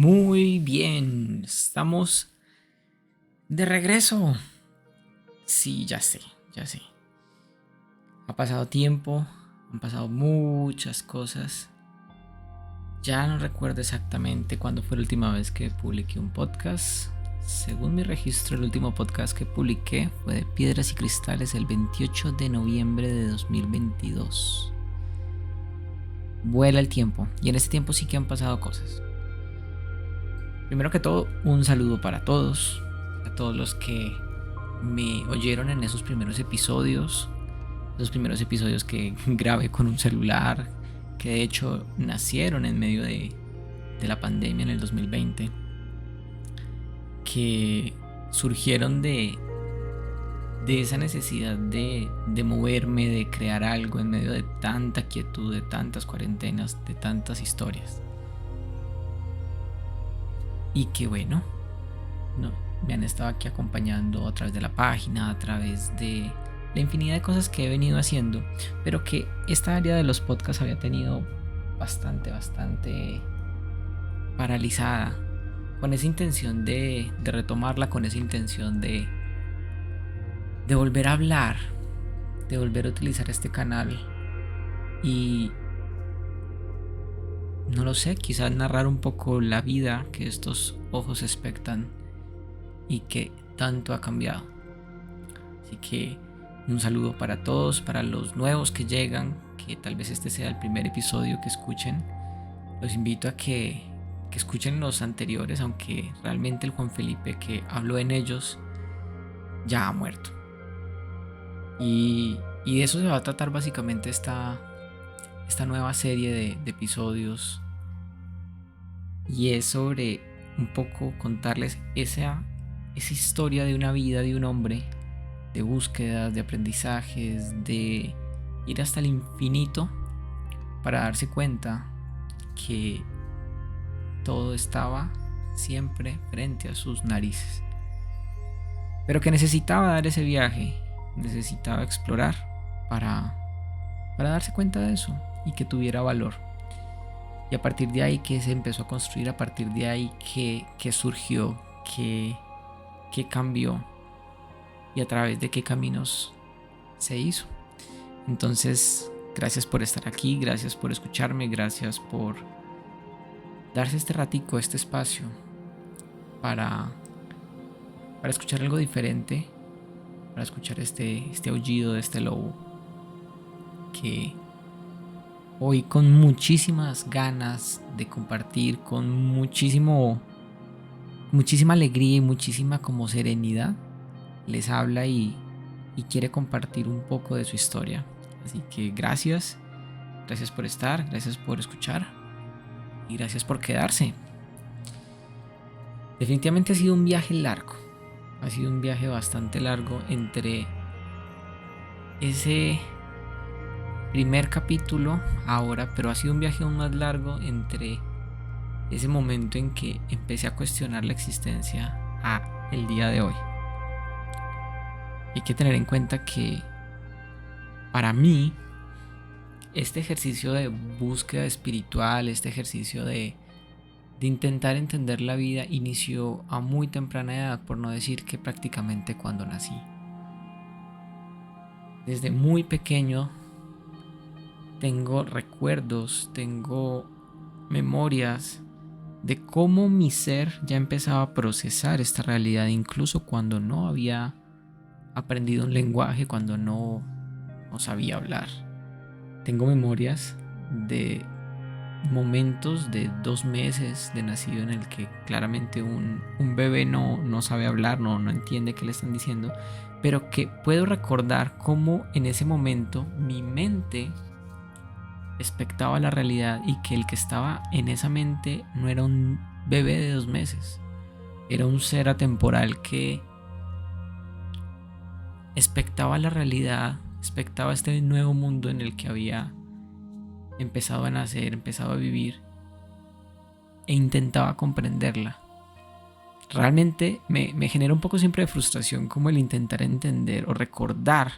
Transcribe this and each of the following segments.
Muy bien, estamos de regreso. Sí, ya sé. Ha pasado tiempo, han pasado muchas cosas. Ya no recuerdo exactamente cuándo fue la última vez que publiqué un podcast. Según mi registro, el último podcast que publiqué fue de Piedras y Cristales el 28 de noviembre de 2022. Vuela el tiempo, y en este tiempo sí que han pasado cosas. Primero que todo, un saludo para todos, a todos los que me oyeron en esos primeros episodios, los primeros episodios que grabé con un celular, que de hecho nacieron en medio de la pandemia en el 2020, que surgieron de esa necesidad de moverme, de crear algo en medio de tanta quietud, de tantas cuarentenas, de tantas historias. Y que bueno, no, me han estado aquí acompañando a través de la página, a través de la infinidad de cosas que he venido haciendo, pero que esta área de los podcasts había tenido bastante paralizada, con esa intención de retomarla, con esa intención de volver a hablar, de volver a utilizar este canal y no lo sé, quizás narrar un poco la vida que estos ojos expectan y que tanto ha cambiado. Así que un saludo para todos, para los nuevos que llegan, que tal vez este sea el primer episodio que escuchen. Los invito a que escuchen los anteriores, aunque realmente el Juan Felipe que habló en ellos ya ha muerto. Y de eso se va a tratar básicamente esta nueva serie de episodios. Y es sobre un poco contarles esa historia de una vida de un hombre, de búsquedas, de aprendizajes, de ir hasta el infinito para darse cuenta que todo estaba siempre frente a sus narices. Pero que necesitaba dar ese viaje, necesitaba explorar para darse cuenta de eso y que tuviera valor. Y a partir de ahí que se empezó a construir, a partir de ahí que surgió, que cambió y a través de qué caminos se hizo. Entonces, gracias por estar aquí, gracias por escucharme, gracias por darse este ratico, este espacio para escuchar algo diferente, para escuchar este aullido de este lobo que hoy con muchísimas ganas de compartir, con muchísima alegría y muchísima como serenidad, les habla y quiere compartir un poco de su historia. Así que gracias por estar, gracias por escuchar y gracias por quedarse. Definitivamente ha sido un viaje largo, ha sido un viaje bastante largo entre ese primer capítulo ahora, pero ha sido un viaje aún más largo entre ese momento en que empecé a cuestionar la existencia a el día de hoy. Hay que tener en cuenta que para mí este ejercicio de búsqueda espiritual, este ejercicio de intentar entender la vida inició a muy temprana edad, por no decir que prácticamente cuando nací. Desde muy pequeño tengo recuerdos, tengo memorias de cómo mi ser ya empezaba a procesar esta realidad, incluso cuando no había aprendido un lenguaje, cuando no sabía hablar. Tengo memorias de momentos de 2 meses de nacido en el que claramente un bebé no sabe hablar, no entiende qué le están diciendo, pero que puedo recordar cómo en ese momento mi mente expectaba la realidad y que el que estaba en esa mente no era un bebé de 2 meses, era un ser atemporal que expectaba la realidad, expectaba este nuevo mundo en el que había empezado a nacer, empezado a vivir e intentaba comprenderla. Realmente me genera un poco siempre de frustración como el intentar entender o recordar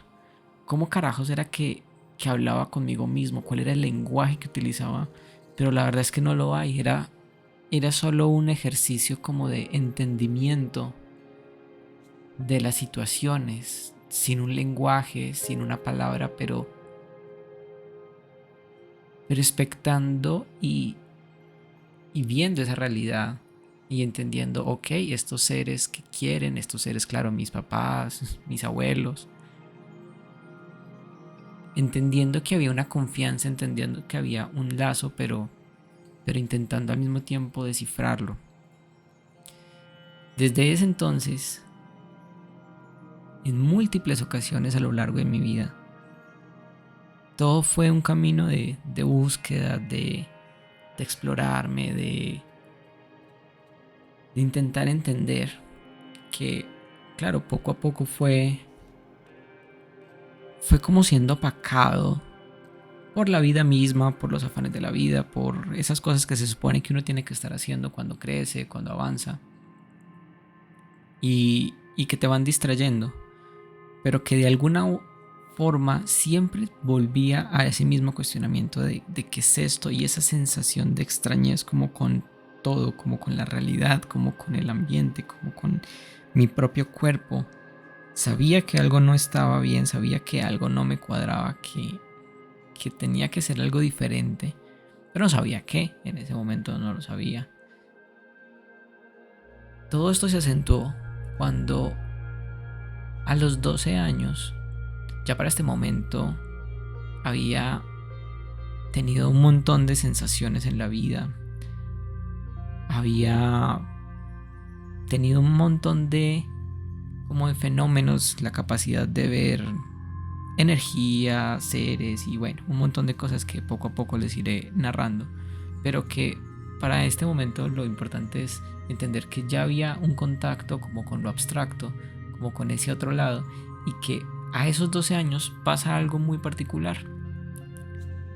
cómo carajos era que hablaba conmigo mismo, cuál era el lenguaje que utilizaba, pero la verdad es que no lo hay. Era era solo un ejercicio como de entendimiento de las situaciones, sin un lenguaje, sin una palabra, pero expectando y viendo esa realidad y entendiendo, ok, estos seres que quieren, estos seres, claro, mis papás, mis abuelos, entendiendo que había una confianza, entendiendo que había un lazo, pero intentando al mismo tiempo descifrarlo. Desde ese entonces, en múltiples ocasiones a lo largo de mi vida, todo fue un camino de búsqueda, de explorarme, de intentar entender que, claro, poco a poco fue como siendo opacado por la vida misma, por los afanes de la vida, por esas cosas que se supone que uno tiene que estar haciendo cuando crece, cuando avanza, y que te van distrayendo, pero que de alguna forma siempre volvía a ese mismo cuestionamiento de qué es esto, y esa sensación de extrañez como con todo, como con la realidad, como con el ambiente, como con mi propio cuerpo. Sabía que algo no estaba bien, sabía que algo no me cuadraba, que tenía que ser algo diferente, pero no sabía qué, en ese momento no lo sabía. Todo esto se acentuó cuando a los 12 años, ya para este momento, había tenido un montón de sensaciones en la vida. Había tenido un montón de fenómenos, la capacidad de ver energía, seres y bueno, un montón de cosas que poco a poco les iré narrando, pero que para este momento lo importante es entender que ya había un contacto como con lo abstracto, como con ese otro lado, y que a esos 12 años pasa algo muy particular.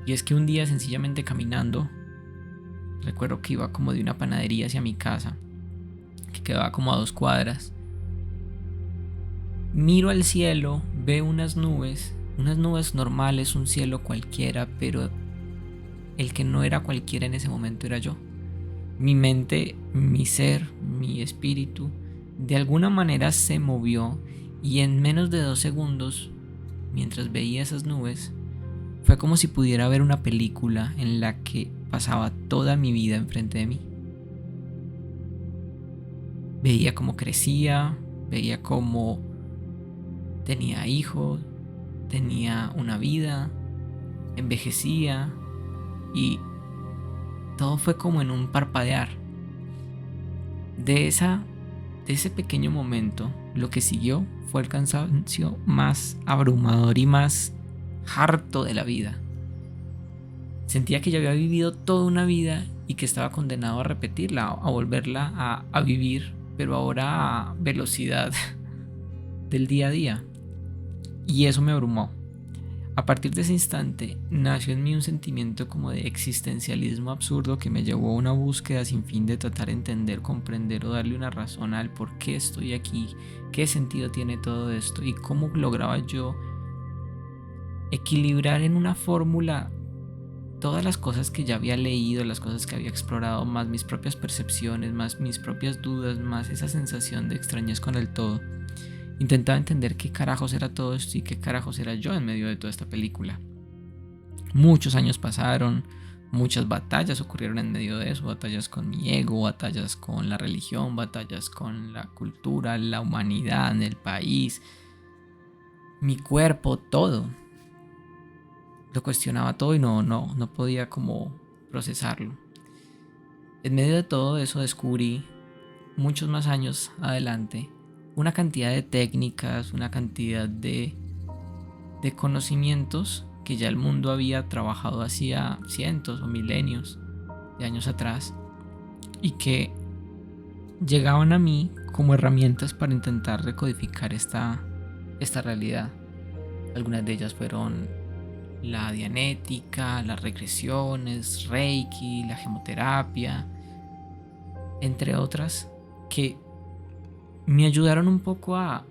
Y es que un día, sencillamente caminando, recuerdo que iba como de una panadería hacia mi casa, que quedaba como a 2 cuadras. Miro al cielo, veo unas nubes normales, un cielo cualquiera, pero el que no era cualquiera en ese momento era yo. Mi mente, mi ser, mi espíritu, de alguna manera se movió, y en menos de 2 segundos, mientras veía esas nubes, fue como si pudiera ver una película en la que pasaba toda mi vida enfrente de mí. Veía cómo crecía, veía cómo tenía hijos, tenía una vida, envejecía, y todo fue como en un parpadear. De ese pequeño momento, lo que siguió fue el cansancio más abrumador y más harto de la vida. Sentía que ya había vivido toda una vida y que estaba condenado a repetirla, a volverla a vivir, pero ahora a velocidad del día a día. Y eso me abrumó. A partir de ese instante nació en mí un sentimiento como de existencialismo absurdo que me llevó a una búsqueda sin fin de tratar de entender, comprender o darle una razón al por qué estoy aquí, qué sentido tiene todo esto y cómo lograba yo equilibrar en una fórmula todas las cosas que ya había leído, las cosas que había explorado, más mis propias percepciones, más mis propias dudas, más esa sensación de extrañez con el todo. Intentaba entender qué carajos era todo esto y qué carajos era yo en medio de toda esta película. Muchos años pasaron, muchas batallas ocurrieron en medio de eso, batallas con mi ego, batallas con la religión, batallas con la cultura, la humanidad, el país, mi cuerpo, todo. Lo cuestionaba todo y no podía como procesarlo. En medio de todo eso descubrí, muchos más años adelante, una cantidad de técnicas, una cantidad de conocimientos que ya el mundo había trabajado hacía cientos o milenios de años atrás y que llegaban a mí como herramientas para intentar recodificar esta realidad. Algunas de ellas fueron la dianética, las regresiones, Reiki, la gemoterapia, entre otras, que me ayudaron un poco a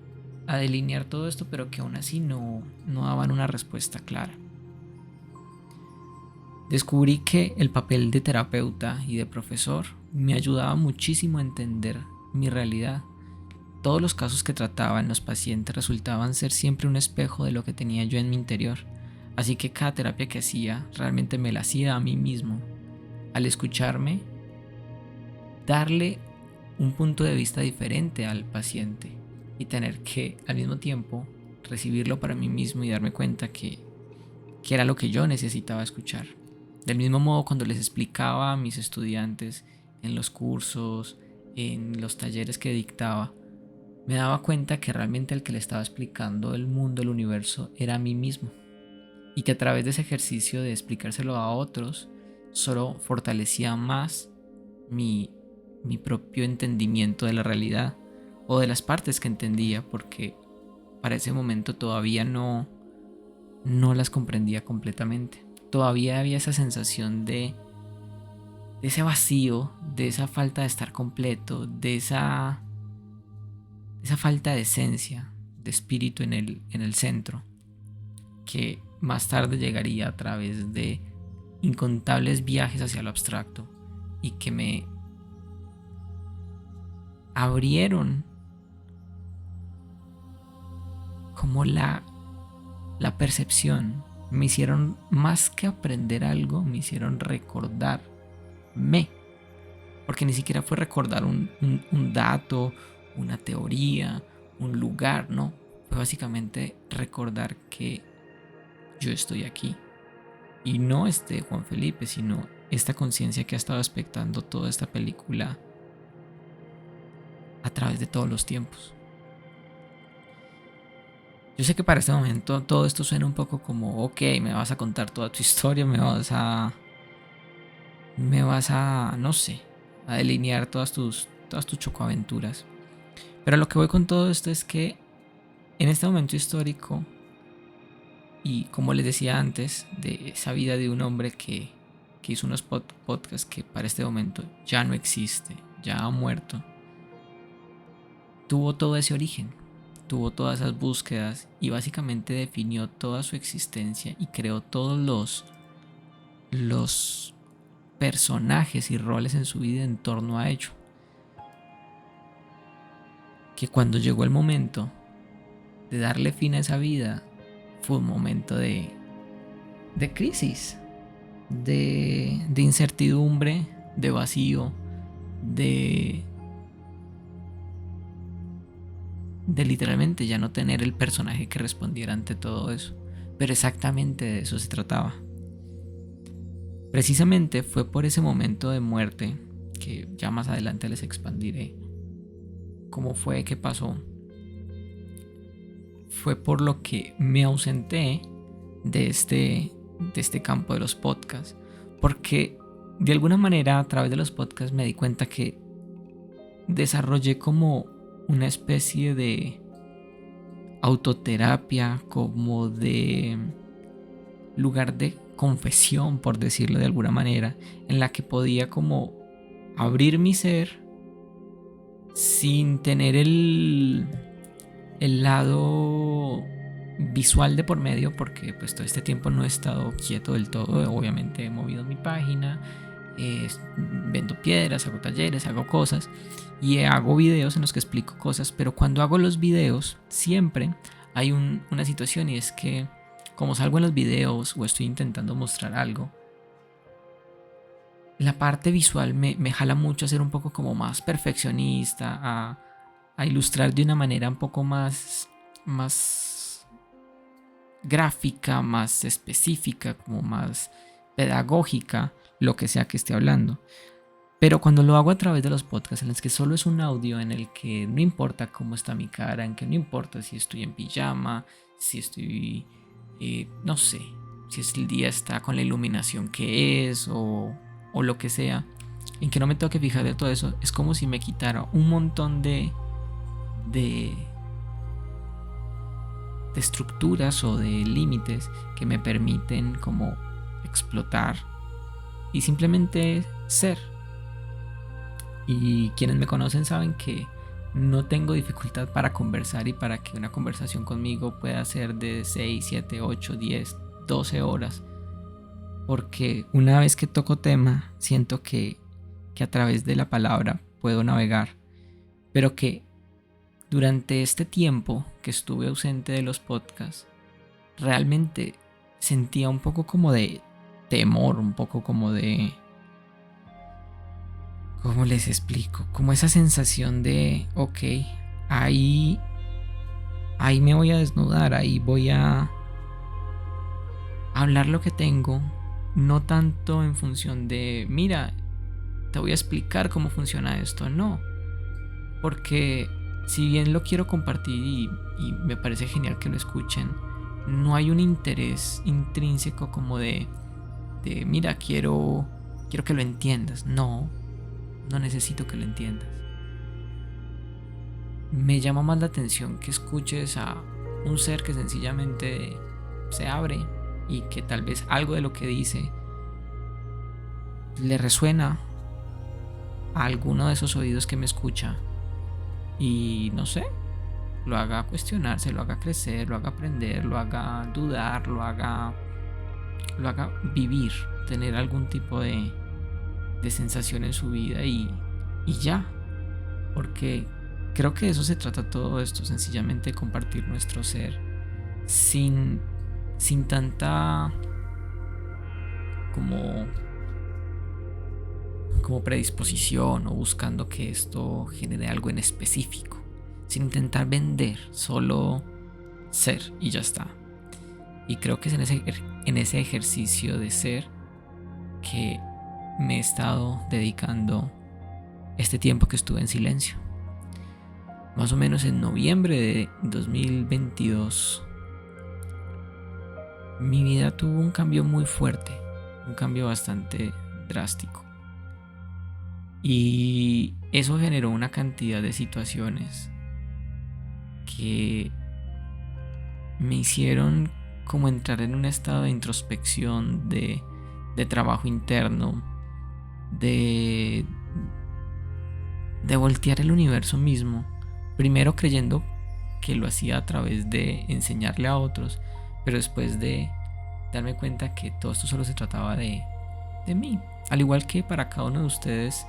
delinear todo esto, pero que aún así no daban una respuesta clara. Descubrí que el papel de terapeuta y de profesor me ayudaba muchísimo a entender mi realidad. Todos los casos que trataban los pacientes resultaban ser siempre un espejo de lo que tenía yo en mi interior. Así que cada terapia que hacía realmente me la hacía a mí mismo. Al escucharme, darle un punto de vista diferente al paciente y tener que al mismo tiempo recibirlo para mí mismo y darme cuenta que era lo que yo necesitaba escuchar. Del mismo modo, cuando les explicaba a mis estudiantes en los cursos, en los talleres que dictaba, me daba cuenta que realmente el que le estaba explicando el mundo, el universo, era a mí mismo. Y que a través de ese ejercicio de explicárselo a otros, solo fortalecía más mi propio entendimiento de la realidad o de las partes que entendía, porque para ese momento todavía no las comprendía completamente. Todavía había esa sensación de ese vacío, de esa falta de estar completo, de esa falta de esencia, de espíritu en el centro, que más tarde llegaría a través de incontables viajes hacia lo abstracto y que me abrieron como la percepción, me hicieron más que aprender algo, me hicieron recordarme, porque ni siquiera fue recordar un dato, una teoría, un lugar, no, fue básicamente recordar que yo estoy aquí y no este Juan Felipe, sino esta conciencia que ha estado espectando toda esta película a través de todos los tiempos. Yo sé que para este momento todo esto suena un poco como, ok, me vas a contar toda tu historia, me vas a, no sé, a delinear todas tus chocoaventuras. Pero lo que voy con todo esto es que en este momento histórico, y como les decía antes, de esa vida de un hombre que hizo unos podcasts que para este momento ya no existe, ya ha muerto, tuvo todo ese origen. Tuvo todas esas búsquedas y básicamente definió toda su existencia y creó todos los personajes y roles en su vida en torno a ello. Que cuando llegó el momento de darle fin a esa vida, fue un momento de crisis, de incertidumbre, de vacío, de literalmente ya no tener el personaje que respondiera ante todo eso. Pero exactamente de eso se trataba. Precisamente fue por ese momento de muerte, que ya más adelante les expandiré cómo fue que pasó, fue por lo que me ausenté de este campo de los podcasts, porque de alguna manera a través de los podcasts me di cuenta que desarrollé como una especie de autoterapia, como de lugar de confesión, por decirlo de alguna manera, en la que podía como abrir mi ser sin tener el lado visual de por medio, porque pues todo este tiempo no he estado quieto del todo. Obviamente he movido mi página, vendo piedras, hago talleres, hago cosas y hago videos en los que explico cosas, pero cuando hago los videos siempre hay una situación, y es que como salgo en los videos o estoy intentando mostrar algo, la parte visual me jala mucho a ser un poco como más perfeccionista, a ilustrar de una manera un poco más gráfica, más específica, como más pedagógica, lo que sea que esté hablando. Pero cuando lo hago a través de los podcasts, en los que solo es un audio, en el que no importa cómo está mi cara, en que no importa si estoy en pijama, si estoy, no sé, si el día está con la iluminación que es o lo que sea, en que no me tengo que fijar de todo eso, es como si me quitara un montón de estructuras o de límites que me permiten como explotar y simplemente ser. Y quienes me conocen saben que no tengo dificultad para conversar y para que una conversación conmigo pueda ser de 6, 7, 8, 10, 12 horas. Porque una vez que toco tema, siento que que a través de la palabra puedo navegar, pero que durante este tiempo que estuve ausente de los podcasts, realmente sentía un poco como de temor, un poco como de... ¿Cómo les explico? Como esa sensación de, ok, ahí me voy a desnudar, ahí voy a hablar lo que tengo, no tanto en función de, mira, te voy a explicar cómo funciona esto, no, porque si bien lo quiero compartir y me parece genial que lo escuchen, no hay un interés intrínseco como de mira, quiero que lo entiendas, no necesito que lo entiendas. Me llama más la atención que escuches a un ser que sencillamente se abre y que tal vez algo de lo que dice le resuena a alguno de esos oídos que me escucha y no sé, lo haga cuestionarse, lo haga crecer, lo haga aprender, lo haga dudar, lo haga vivir, tener algún tipo de sensación en su vida y ya, porque creo que de eso se trata todo esto, sencillamente compartir nuestro ser sin tanta como predisposición o buscando que esto genere algo en específico, sin intentar vender, solo ser y ya está. Y creo que es en ese ejercicio de ser que me he estado dedicando este tiempo que estuve en silencio. Más o menos en noviembre de 2022, mi vida tuvo un cambio muy fuerte, un cambio bastante drástico. Y eso generó una cantidad de situaciones que me hicieron como entrar en un estado de introspección, de trabajo interno, de voltear el universo mismo, primero creyendo que lo hacía a través de enseñarle a otros, pero después de darme cuenta que todo esto solo se trataba de mí, al igual que para cada uno de ustedes.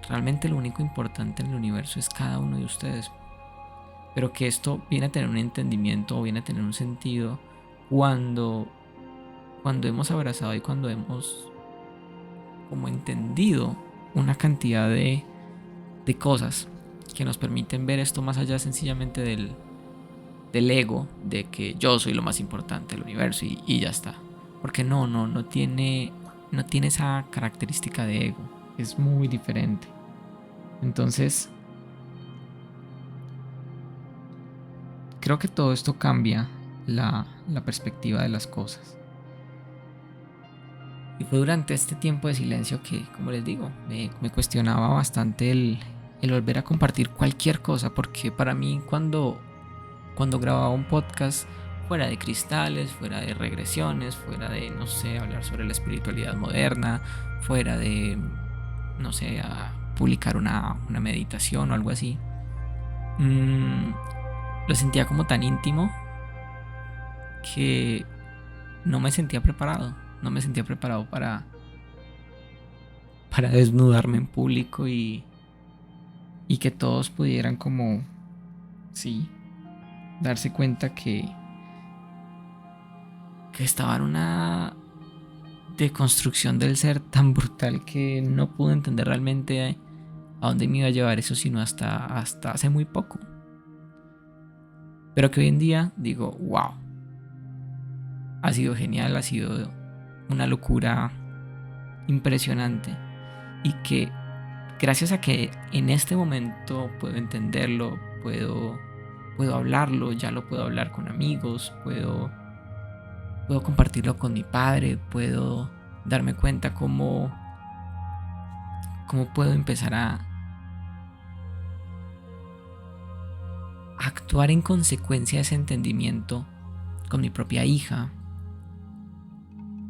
Realmente lo único importante en el universo es cada uno de ustedes, pero que esto viene a tener un entendimiento o viene a tener un sentido cuando hemos abrazado y cuando hemos como entendido una cantidad de cosas que nos permiten ver esto más allá sencillamente del ego, de que yo soy lo más importante del universo y ya está, porque no tiene esa característica de ego, es muy diferente. Entonces creo que todo esto cambia la perspectiva de las cosas. Y fue durante este tiempo de silencio que, como les digo, me cuestionaba bastante el volver a compartir cualquier cosa, porque para mí cuando grababa un podcast, fuera de cristales, fuera de regresiones, fuera de, no sé, hablar sobre la espiritualidad moderna, fuera de, no sé, a publicar una meditación o algo así, lo sentía como tan íntimo que no me sentía preparado para desnudarme en público y que todos pudieran como, sí, darse cuenta que estaba en una deconstrucción del ser tan brutal que no pude entender realmente a dónde me iba a llevar eso, sino hasta hace muy poco. Pero que hoy en día digo, wow, ha sido genial, ha sido una locura impresionante, y que gracias a que en este momento puedo entenderlo, puedo hablarlo, ya lo puedo hablar con amigos, puedo compartirlo con mi padre, puedo darme cuenta cómo puedo empezar a actuar en consecuencia de ese entendimiento con mi propia hija,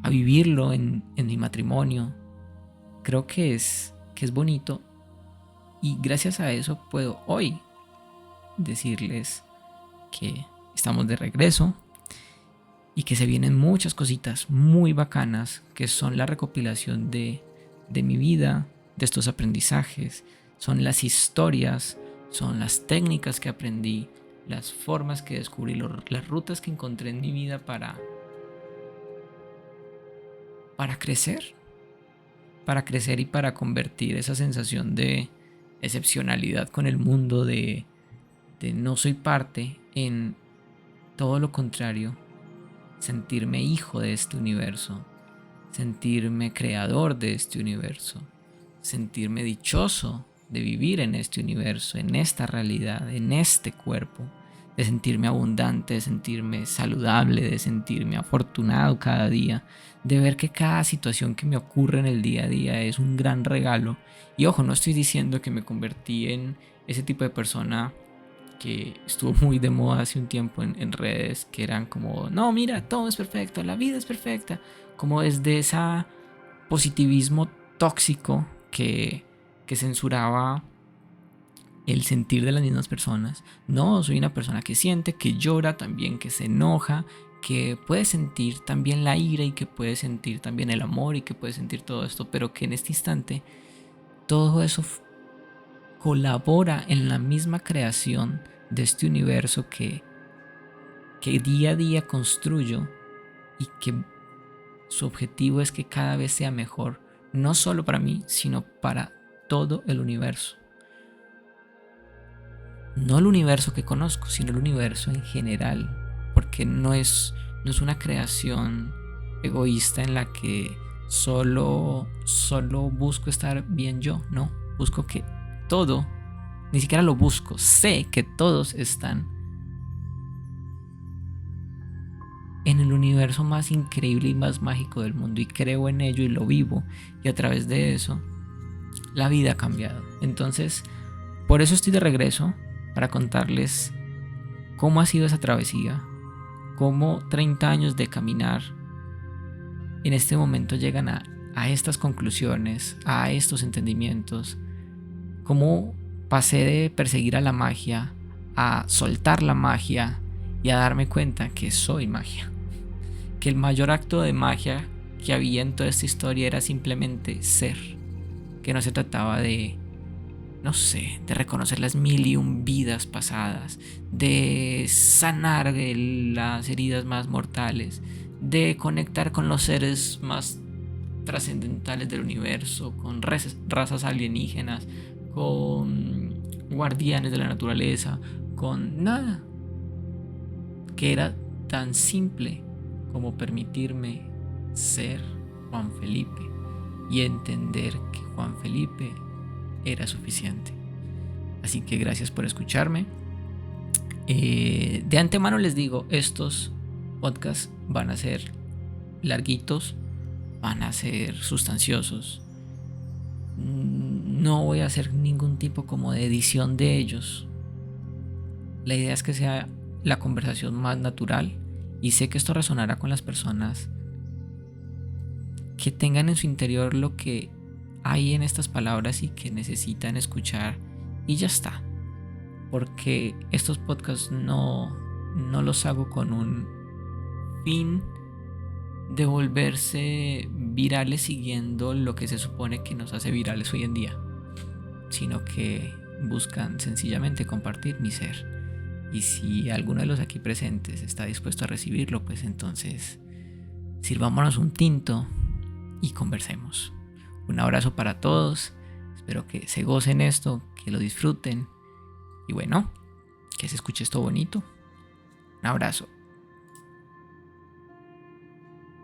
a vivirlo en mi matrimonio. Creo que es bonito, y gracias a eso puedo hoy decirles que estamos de regreso y que se vienen muchas cositas muy bacanas que son la recopilación de mi vida, de estos aprendizajes, son las historias, son las técnicas que aprendí, las formas que descubrí, las rutas que encontré en mi vida para crecer, y para convertir esa sensación de excepcionalidad con el mundo, de no soy parte, en todo lo contrario, sentirme hijo de este universo, sentirme creador de este universo, sentirme dichoso de vivir en este universo, en esta realidad, en este cuerpo, de sentirme abundante, de sentirme saludable, de sentirme afortunado cada día, de ver que cada situación que me ocurre en el día a día es un gran regalo. Y ojo, no estoy diciendo que me convertí en ese tipo de persona que estuvo muy de moda hace un tiempo en redes, que eran como, no, mira, todo es perfecto, la vida es perfecta, como desde ese positivismo tóxico que censuraba el sentir de las mismas personas. No, soy una persona que siente, que llora también, que se enoja, que puede sentir también la ira y que puede sentir también el amor y que puede sentir todo esto, pero que en este instante todo eso colabora en la misma creación de este universo que día a día construyo, y que su objetivo es que cada vez sea mejor, no solo para mí, sino para todo el universo. No el universo que conozco, sino el universo en general, porque no es una creación egoísta en la que solo busco estar bien yo, no, busco que todo, ni siquiera lo busco, sé que todos están en el universo más increíble y más mágico del mundo, y creo en ello y lo vivo, y a través de eso la vida ha cambiado. Entonces, por eso estoy de regreso, para contarles cómo ha sido esa travesía, cómo 30 años de caminar en este momento llegan a estas conclusiones, a estos entendimientos, cómo pasé de perseguir a la magia a soltar la magia y a darme cuenta que soy magia, que el mayor acto de magia que había en toda esta historia era simplemente ser, que no se trataba de, no sé, de reconocer las 1001 vidas pasadas, de sanar las heridas más mortales, de conectar con los seres más trascendentales del universo, con razas alienígenas, con guardianes de la naturaleza, con nada, que era tan simple como permitirme ser Juan Felipe y entender que Juan Felipe era suficiente. Así que gracias por escucharme. De antemano les digo, estos podcasts van a ser larguitos, van a ser sustanciosos. No voy a hacer ningún tipo como de edición de ellos. La idea es que sea la conversación más natural, y sé que esto resonará con las personas que tengan en su interior lo que hay en estas palabras y que necesitan escuchar, y ya está. Porque estos podcasts no los hago con un fin de volverse virales siguiendo lo que se supone que nos hace virales hoy en día, sino que buscan sencillamente compartir mi ser. Y si alguno de los aquí presentes está dispuesto a recibirlo, pues entonces sirvámonos un tinto y conversemos. Un abrazo para todos, espero que se gocen esto, que lo disfruten, y bueno, que se escuche esto bonito. Un abrazo.